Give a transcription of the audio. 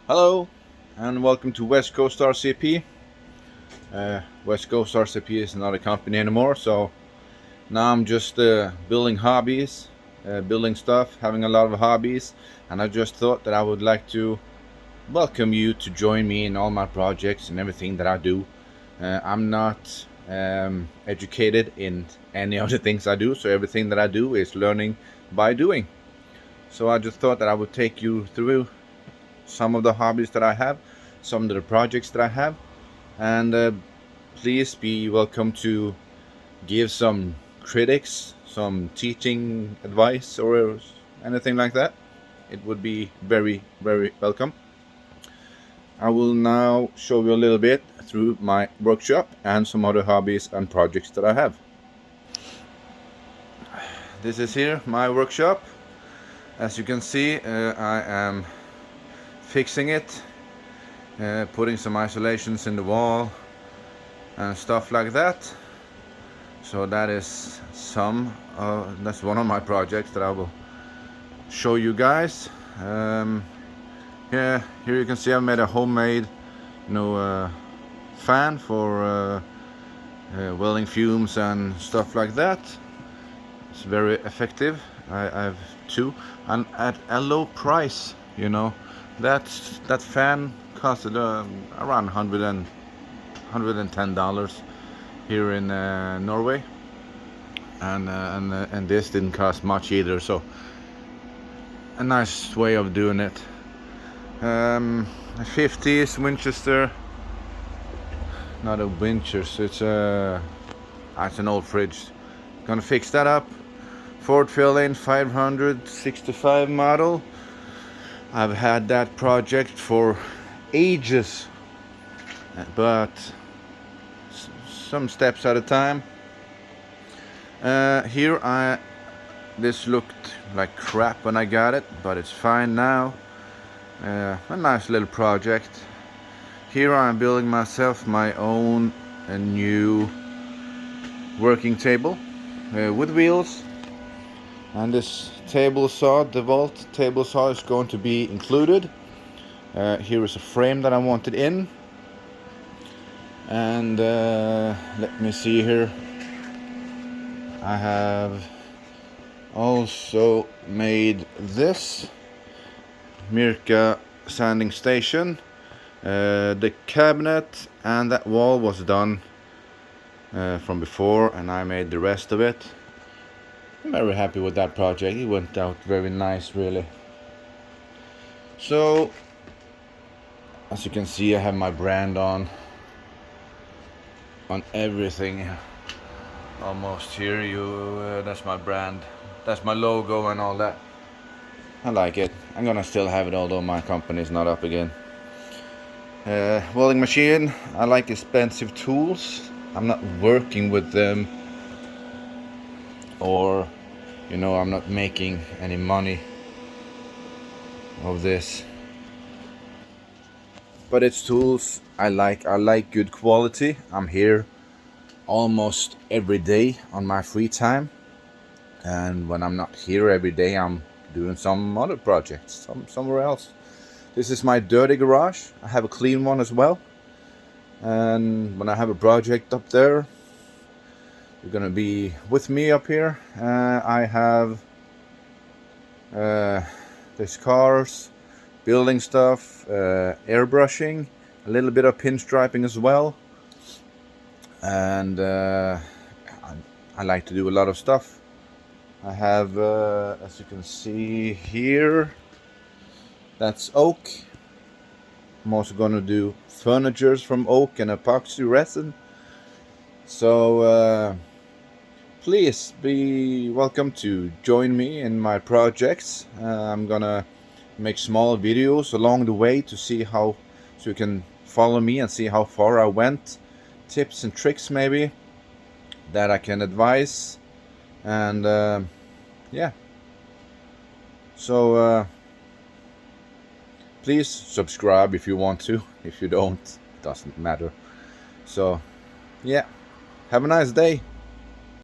Hello, and welcome to Westcoast RCP. Westcoast RCP is not a company anymore, so now I'm just building hobbies, building stuff, having a lot of hobbies, and I just thought that I would like to welcome you to join me in all my projects and everything that I do. I'm not educated in any of the things I do, so everything that I do is learning by doing. So I just thought that I would take you through some of the hobbies that I have, some of the projects that I have, and please be welcome to give some critics, some teaching advice, or anything like that. It would be very, very welcome. I will now show you a little bit through my workshop and some other hobbies and projects that I have. This is here my workshop. As you can see, I am fixing it, putting some isolations in the wall and stuff like that. So that is that's one of my projects that I will show you guys. Here you can see I made a homemade fan for welding fumes and stuff like that. It's very effective. I have two, and at a low price. That fan costed around $110 here in Norway, and this didn't cost much either. So a nice way of doing it. A 50s Winchester, not a Winchester. It's an old fridge. Gonna fix that up. Ford fill-in 565 model. I've had that project for ages, but some steps at a time. This looked like crap when I got it, but it's fine now. A nice little project. Here I'm building myself my own new working table with wheels, and this table saw, DeWalt table saw, is going to be included. Here is a frame that I wanted in, and let me see here. I have also made this Mirka sanding station. The cabinet and that wall was done from before, and I made the rest of it. I'm very happy with that project. It went out very nice, really. So as you can see, I have my brand on everything almost here. That's my brand, that's my logo and all that. I like it. I'm gonna still have it, although my company is not up again. Welding machine. I like expensive tools. I'm not working with them, or I'm not making any money of this, but it's tools I like. I like good quality. I'm here almost every day on my free time, and when I'm not here every day, I'm doing some other projects somewhere else. This is my dirty garage. I have a clean one as well, and when I have a project up there, you're gonna be with me up here. I have there's cars, building stuff, airbrushing, a little bit of pinstriping as well, and I like to do a lot of stuff. I have, as you can see here, that's oak. I'm also gonna do furnitures from oak and epoxy resin. So please be welcome to join me in my projects. I'm gonna make small videos along the way to see so you can follow me and see how far I went. Tips and tricks maybe that I can advise, and yeah. So please subscribe if you want to. If you don't, it doesn't matter. So yeah, have a nice day.